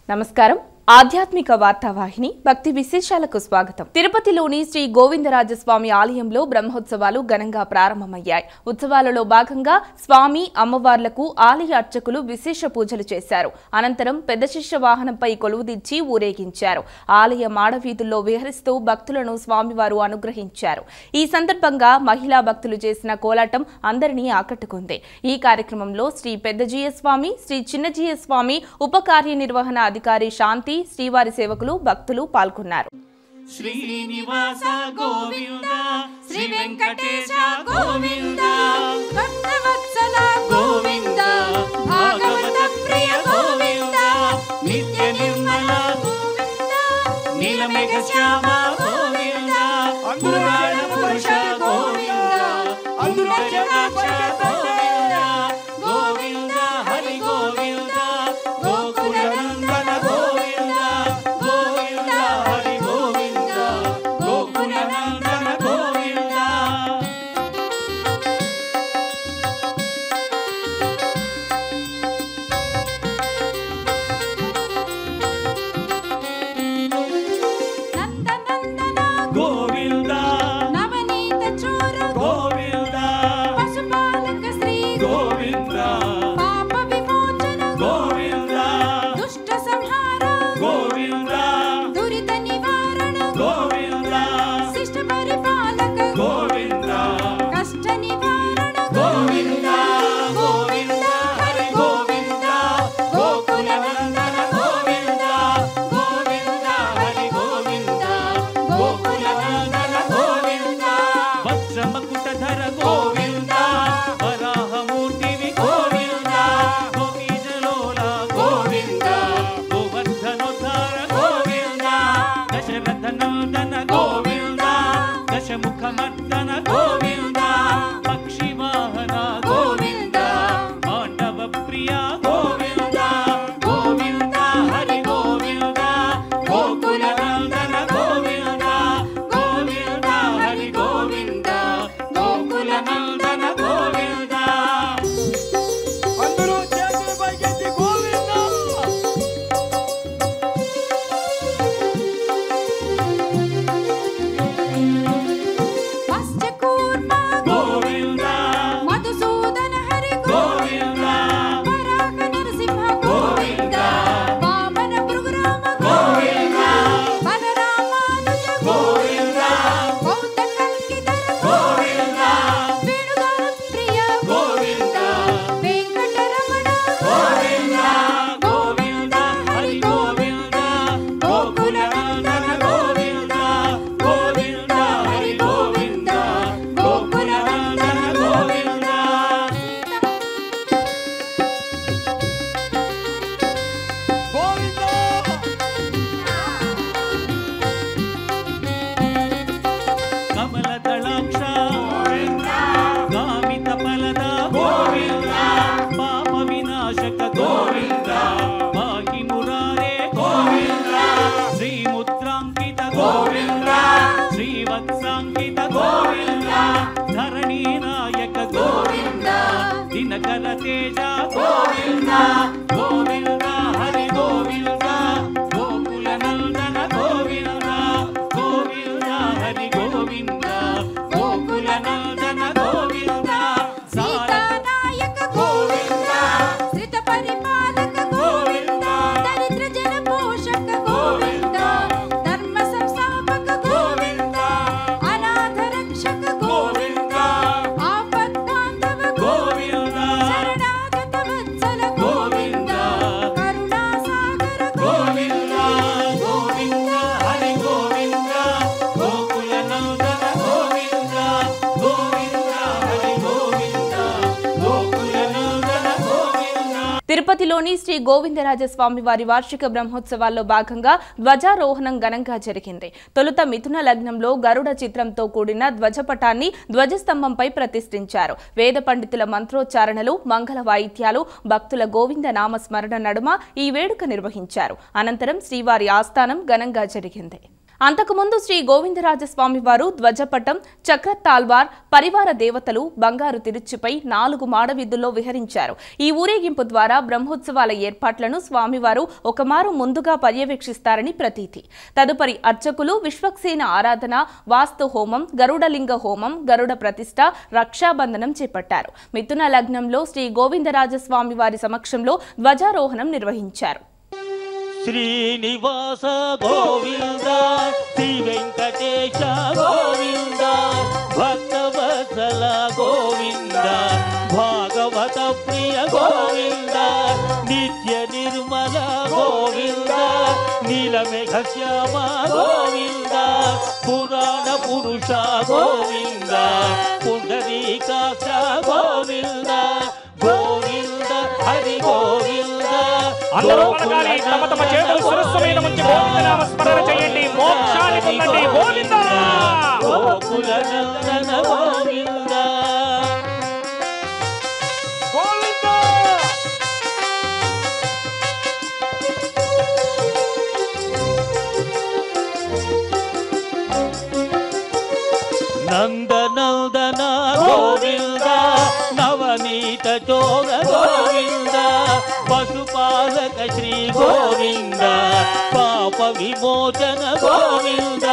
నమస్కారం ఆధ్యాత్మిక వార్తావాహిని భక్తి విశేషాలకు స్వాగతం. తిరుపతిలోని శ్రీ గోవిందరాజస్వామి ఆలయంలో బ్రహ్మోత్సవాలు ఘనంగా ప్రారంభమయ్యాయి. ఉత్సవాలలో భాగంగా స్వామి అమ్మవార్లకు ఆలయ అర్చకులు విశేష పూజలు చేశారు. అనంతరం పెద్ద శిష్య వాహనంపై కొలువుదీర్చి ఊరేగించారు. ఆలయ మాడవీధుల్లో విహరిస్తూ భక్తులను స్వామివారు అనుగ్రహించారు. ఈ సందర్భంగా మహిళా భక్తులు చేసిన కోలాటం అందరినీ ఆకట్టుకుంది. ఈ కార్యక్రమంలో శ్రీ పెద్దజీయ స్వామి, శ్రీ చిన్నజీయ స్వామి, ఉప కార్యనిర్వహణ అధికారి శాంతి, శ్రీవారి సేవకులు, భక్తులు పాల్గొన్నారు. శ్రీనివాస గోవింద, శ్రీ వెంకటేశ గోవింద, భక్తవత్సల గోవింద, భాగవత ప్రియ గోవింద, నిత్య నిర్మల గోవింద, నీలమేఘ శ్యామ గోవింద, పురాణ పురుష గోవింద, అమృత జనాక్ష గోవింద, గోవింద హరి గోవింద, గోకుల నందన గోవింద, గోవింద హరి గోవింద, గోకుల నందన గోవింద. నందనందన గోవింద, నవనీత చోర గోవింద, పశుపాలక శ్రీ గోవింద, పాప విమోచన గోవింద, దుష్ట సంహార గోవింద, దురిత నివారణ గోవింద, శిష్ట పరిపాలక గోవింద, కష్ట నివారణ గోవింద, గోవింద హరి గోవింద, గోకుల నందన గోవింద, గోవింద హరి గోవింద, గోకుల నందన గోవింద, వత్సమకుటధర గోవింద, వరాహమూర్తివి గోవింద, గోపీజలోల గోవింద, గోవర్ధనోద్ధార గోవింద, దశరథ నందన గోవింద, దశముఖమర్దన గోవింద, పక్షివాహన గోవింద, మాండవ ప్రియ గోవింద, గోవింద హరి గోవింద, గోకుల నందన గోవింద, గోవింద హరి గోవింద, గోకుల నందన గోవింద. అందరూ చేతులు పైకెత్తి గోవింద. మత్స్యకూర్మ గోవింద, మధుసూదన హరి గోవింద, వరాహ నరసింహ గోవింద, వామన భృగురామ గోవింద, బలరామానుజ గోవింద, బౌద్ధ కల్కిధర గోవింద, వేణుగాన ప్రియ గోవింద, వెంకటరమణ గోవింద, గోవింద హరి గోవింద, గోకుల నందన గోవింద, గోవింద హరి గోవింద, గోకుల నందన గోవింద. గోవింద కమలదళాక్ష గోవింద, గామిత ఫలద గోవింద, పాప వినాశక గోవింద, పాహి మురారే గోవింద, శ్రీముద్రాంకిత గోవింద, శ్రీవత్సాంకిత గోవింద, ధరణీ నాయక గోవింద, దినకర తేజ గోవింద, గోవింద హరి గోవింద, గోకుల నందన గోవింద, గోవింద హరి గోవింద, గోకుల నందన గోవింద, సీతానాయక గోవింద, శ్రిత పరిపాలక గోవింద, దరిద్ర జన పోషక గోవింద, ధర్మ సంస్థాపక గోవింద, అనాథ రక్షక గోవింద, ఆపద్బాంధవ గోవింద, శరణాగత వత్సల గోవింద, కరుణాసాగర గోవింద, గోవింద హరి గోవింద, గోకుల నందన గోవింద, గోవింద హరి గోవింద, గోకుల నందన గోవింద. తిరుపతిలోని శ్రీ గోవిందరాజస్వామి వారి వార్షిక బ్రహ్మోత్సవాల్లో భాగంగా ధ్వజారోహణం ఘనంగా జరిగింది. తొలుత మిథున లగ్నంలో గరుడ చిత్రంతో కూడిన ధ్వజపటాన్ని ధ్వజస్తంభంపై ప్రతిష్ఠించారు. వేద పండితుల మంత్రోచ్చారణలు, మంగళ వాయిద్యాలు, భక్తుల గోవింద నామస్మరణ నడుమ ఈ వేడుక నిర్వహించారు. అనంతరం శ్రీవారి ఆస్థానం ఘనంగా జరిగింది. అంతకుముందు శ్రీ గోవిందరాజస్వామి వారు ధ్వజపటం, చక్రతాల్వార్, పరివార దేవతలు బంగారు తిరుచిపై 4 మాడవీధుల్లో విహరించారు. ఈ ఊరేగింపు ద్వారా బ్రహ్మోత్సవాల ఏర్పాట్లను స్వామివారు ఒకమారు ముందుగా పర్యవేక్షిస్తారని ప్రతీతి. తదుపరి అర్చకులు విశ్వక్సేన ఆరాధన, వాస్తు హోమం, గరుడలింగ హోమం, గరుడ ప్రతిష్ఠ, రక్షాబంధనం చేపట్టారు. మిథున లగ్నంలో శ్రీ గోవిందరాజస్వామి వారి సమక్షంలో ధ్వజారోహణం నిర్వహించారు. శ్రీనివాస గోవింద, శ్రీ వెంకటేశ గోవింద, భక్తవత్సల గోవింద, భాగవత ప్రియ గోవింద, నిత్య నిర్మల గోవింద, నీలమేఘ శ్యామ గోవింద, పురాణ పురుష గోవింద, పుండరీకాక్ష గోవింద, గోవింద హరి గోవింద. అందరూ పలకాలి, తమ తమ చేతులు శిరస్సు మీద ఉంచి గోవిందనామ స్మరణ చేయండి, మోక్షాన్ని పొందండి. గోవింద గోకుల నందన గోవింద, గోవింద. నందనందన గోవింద, నవనీత చోర గోవింద, పశుపాలక శ్రీ గోవింద, పాప విమోచన గోవింద,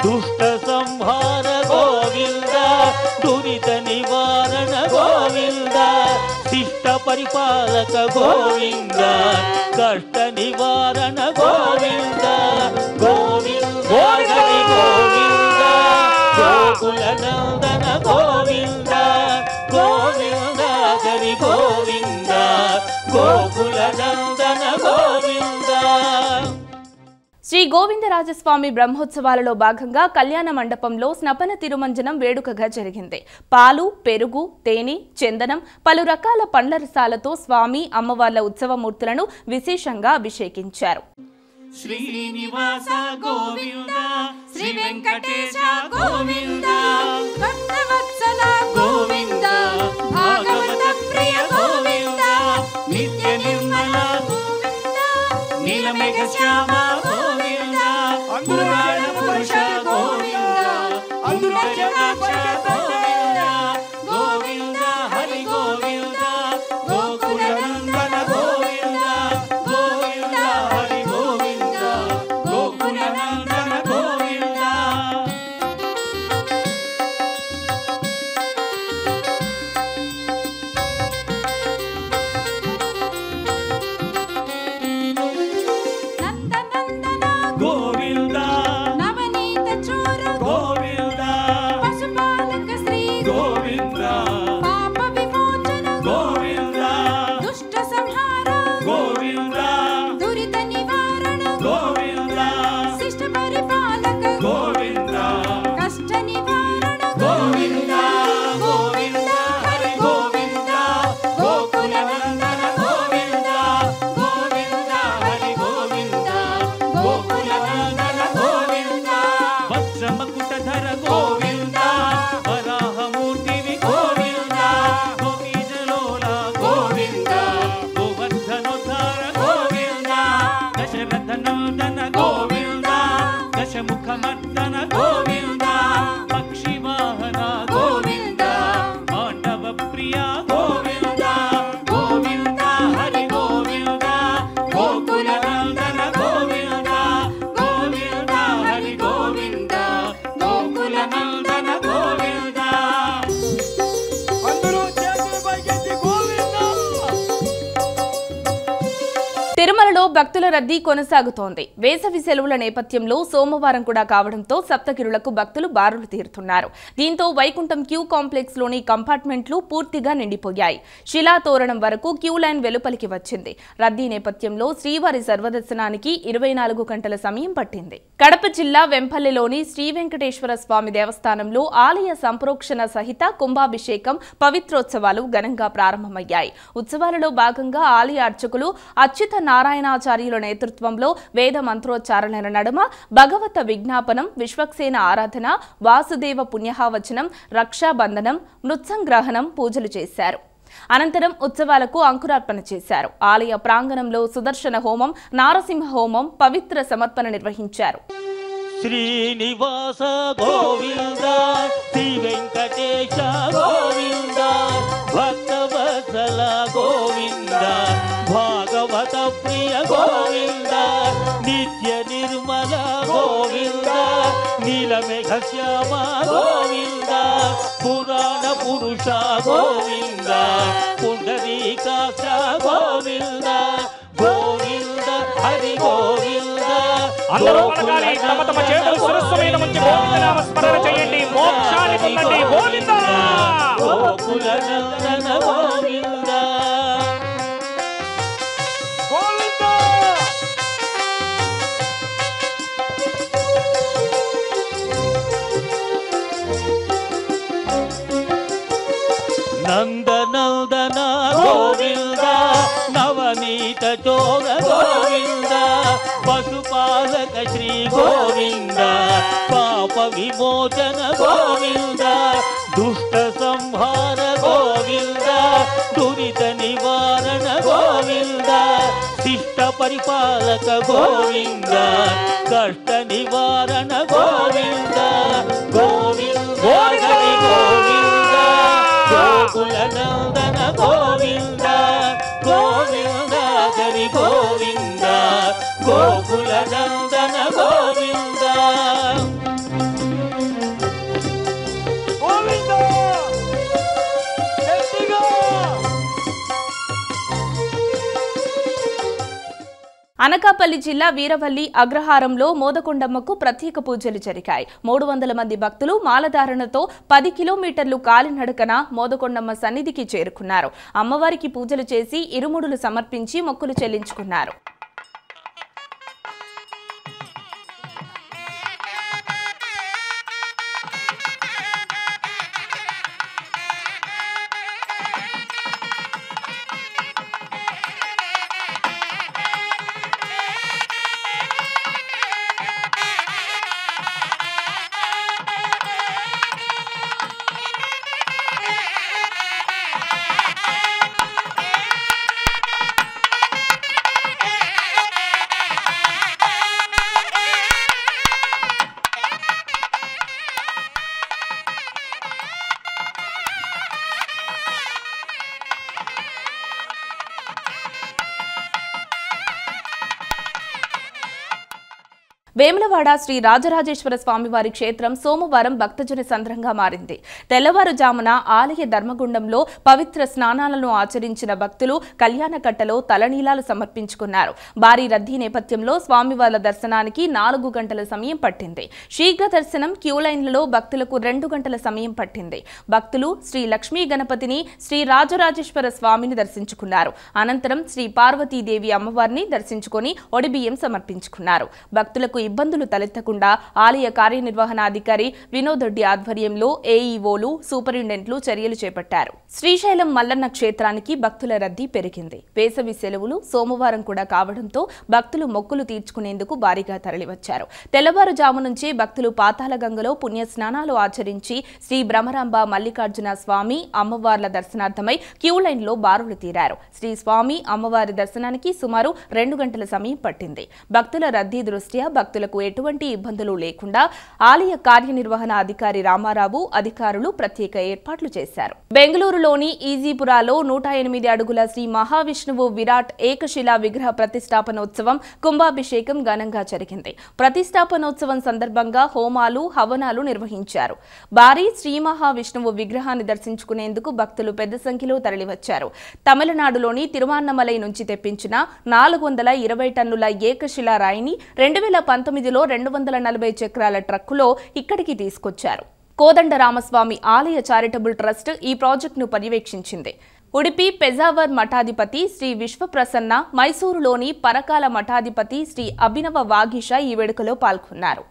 దుష్ట సంహార గోవింద, దురిత నివారణ గోవింద, శిష్ట పరిపాలక గోవింద, కష్ట నివారణ గోవింద, గోవింద హరి గోవింద, గోకుల నందన గోవింద, గోవింద హరి గోవింద, గోకుల నందన గోవింద. శ్రీ గోవిందరాజస్వామి బ్రహ్మోత్సవాలలో భాగంగా కళ్యాణ మండపంలో స్నపన తిరుమంజనం వేడుకగా జరిగింది. పాలు, పెరుగు, తేనె, చందనం, పలు రకాల పండ్ల రసాలతో స్వామి, అమ్మవార్ల ఉత్సవమూర్తులను విశేషంగా అభిషేకించారు. శ్రీనివాస గోవింద, శ్రీ వెంకటేశ గోవింద, భక్తవత్సల గోవింద, భాగవత ప్రియ గోవింద, నిత్య నిర్మల గోవింద, నీలమేఘ శ్యామ గోవింద, పురాణ పురుష గోవింద, పుండరీకాక్ష గోవింద, గోవింద హరి గోవింద, గోకుల నందన గోవింద, గోవింద హరి గోవింద, గోకుల నందన గోవింద. నందనందన గోవింద, నవనీత చోర గోవింద, పశుపాలక శ్రీ గోవింద, పాప విమోచన గోవింద, దుష్ట సంహార గోవింద, దురిత నివారణ గోవింద, శిష్ట పరిపాలక గోవింద, కష్ట నివారణ గోవింద, గోవింద హరి గోవింద, గోకుల నందన గోవింద, గోవింద హరి గోవింద, గోకుల నందన గోవింద. వత్సమకుటధర గోవింద, వరాహమూర్తివి గోవింద, గోపీజలోల గోవింద, గోవర్ధనోద్ధార గోవింద, దశరథ నందన గోవింద, దశముఖమర్దన గోవింద, పక్షివాహన గోవింద, మాండవ ప్రియ గోవింద, గోవింద హరి గోవింద, గోకుల నందన గోవింద, గోవింద హరి గోవింద, గోకుల నందన గోవింద. అందరూ చేతులు పైకెత్తి గోవింద. తిరుమలలో భక్తుల రద్దీ కొనసాగుతోంది. వేసవి సెలవుల నేపథ్యంలో సోమవారం కూడా కావడంతో సప్తగిరులకు భక్తులు బారులు తీరుతున్నారు. దీంతో వైకుంఠం క్యూ కాంప్లెక్స్ లోని కంపార్ట్మెంట్లు పూర్తిగా నిండిపోయాయి. శిలాతోరణం వరకు క్యూ లైన్ వెలుపలికి వచ్చింది. రద్దీ నేపథ్యంలో శ్రీవారి సర్వదర్శనానికి 24 గంటల సమయం పట్టింది. కడప జిల్లా వెంపల్లిలోని శ్రీ వెంకటేశ్వర స్వామి దేవస్థానంలో ఆలయ సంప్రోక్షణ సహిత కుంభాభిషేకం, పవిత్రోత్సవాలు ఘనంగా ప్రారంభమయ్యాయి. ఉత్సవాలలో భాగంగా ఆలయ అర్చకులు అచ్యుత నారాయణాచార్యుల నేతృత్వంలో వేద మంత్రోచ్చారణల నడుమ భగవత విజ్ఞాపనం, విశ్వక్సేన ఆరాధన, వాసుదేవ పుణ్యహావచనం, రక్షాబంధనం, మృత్సంగ్రహణం పూజలు చేశారు. అనంతరం ఉత్సవాలకు అంకురార్పణ చేశారు. ఆలయ ప్రాంగణంలో సుదర్శన హోమం, నారసింహ హోమం, పవిత్ర సమర్పణ నిర్వహించారు. శ్రీనివాస గోవింద శ్రీ వెంకటేశ గోవింద భక్తవత్సల గోవింద భాగవత ప్రియ గోవింద నిత్య నిర్మల గోవింద నీలమేఘ శ్యామ గోవింద పురాణ పురుష గోవింద పుండరీకాక్ష గోవింద గోవింద హరి గోవింద. అందరూ పలకాలి, తమ తమ చేతులు శిరస్సు మీద ఉంచి గోవిందనామ స్మరణ చేయండి. మోక్షాన్ని పొందండి. గోవింద గోకుల నందన గోవింద గోవింద. నందనందన గోవింద నవనీత చోర గోవింద పశుపాలక శ్రీ గోవింద పాప విమోచన గోవింద దుష్ట సంహార గోవింద దురిత నివారణ గోవింద శిష్ట పరిపాలక గోవింద కష్ట నివారణ గోవింద గోవింద హరి గోవింద గోకుల నందన గోవింద గోవింద హరి గోవింద గోకుల నందన గోవింద గోవింద గట్టిగా. అనకాపల్లి జిల్లా వీరవల్లి అగ్రహారంలో మోదకొండమ్మకు ప్రత్యేక పూజలు జరిగాయి. 300 మంది భక్తులు మాలధారణతో 10 కిలోమీటర్లు కాలినడకన మోదకొండమ్మ సన్నిధికి చేరుకున్నారు. అమ్మవారికి పూజలు చేసి ఇరుముడులు సమర్పించి మొక్కులు చెల్లించుకున్నారు. వేములవాడ శ్రీ రాజరాజేశ్వర స్వామివారి క్షేత్రం సోమవారం భక్తజన సంద్రంగా మారింది. తెల్లవారుజామున ఆలయ ధర్మగుండంలో పవిత్ర స్నానాలను ఆచరించిన భక్తులు కళ్యాణకట్టలో తలనీలాలు సమర్పించుకున్నారు. భారీ రద్దీ నేపథ్యంలో స్వామివార్ల దర్శనానికి 4 గంటల సమయం పట్టింది. శీఘ్ర దర్శనం క్యూలైన్లలో భక్తులకు 2 గంటల సమయం పట్టింది. భక్తులు శ్రీ లక్ష్మీ గణపతిని, శ్రీ రాజరాజేశ్వర స్వామిని దర్శించుకున్నారు. అనంతరం శ్రీ పార్వతీదేవి అమ్మవారిని దర్శించుకుని ఒడిబియ్యం సమర్పించుకున్నారు. భక్తులకు ఇబ్బందులు తలెత్తకుండా ఆలయ కార్యనిర్వహణాధికారి వినోద్ రెడ్డి ఆధ్వర్యంలో ఏఈఓలు, సూపరింటెండెంట్లు చర్యలు చేపట్టారు. శ్రీశైలం మల్లన్న క్షేత్రానికి భక్తుల రద్దీ పెరిగింది. వేసవి సెలవులు సోమవారం కూడా కావడంతో భక్తులు మొక్కులు తీర్చుకునేందుకు భారీగా తరలివచ్చారు. తెల్లవారుజాము నుంచి భక్తులు పాతాళగంగలో పుణ్యస్నానాలు ఆచరించి శ్రీ బ్రహ్మరాంబ మల్లికార్జున స్వామి అమ్మవార్ల దర్శనార్థమై క్యూలైన్లో బారులు తీరారు. శ్రీ స్వామి అమ్మవారి దర్శనానికి సుమారు 2 గంటల సమయం పట్టింది. భక్తుల రద్దీ దృష్ట్యా భక్తులకు ఎటువంటి ఇబ్బందులు లేకుండా ఆలయ కార్యనిర్వహణ అధికారి రామారావు అధికారులు ప్రత్యేక ఏర్పాట్లు చేశారు. బెంగళూరులోని ఈజీపురాలో 108 అడుగుల శ్రీ మహావిష్ణువు విరాట్ ఏకశిలా విగ్రహ ప్రతిష్టాపనోత్సవం కుంభాభిషేకం ఘనంగా జరిగింది. ప్రతిష్టాపనోత్సవం సందర్భంగా హోమాలు, హవనాలు నిర్వహించారు. భారీ శ్రీ మహావిష్ణువు విగ్రహాన్ని దర్శించుకునేందుకు భక్తులు పెద్ద సంఖ్యలో తరలివచ్చారు. తమిళనాడులోని తిరువన్నమలై నుంచి తెప్పించిన 420 టన్నుల ఏకశిలా రాయిని 2019లో 240 చక్రాల ట్రక్కులో ఇక్కడికి తీసుకొచ్చారు. కోదండరామస్వామి ఆలయ చారిటబుల్ ట్రస్ట్ ఈ ప్రాజెక్టును పర్యవేక్షించింది. ఉడిపి పెజావర్ మఠాధిపతి శ్రీ విశ్వప్రసన్న, మైసూరులోని పరకాల మఠాధిపతి శ్రీ అభినవ వాగీష ఈ వేడుకలో పాల్గొన్నారు.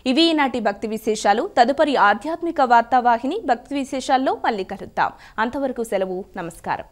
ఇవి ఈనాటి భక్తి విశేషాలు. తదుపరి ఆధ్యాత్మిక వార్తావాహిని భక్తి విశేషాల్లో మళ్ళీ కలుద్దాం. అంతవరకు సెలవు. నమస్కారం.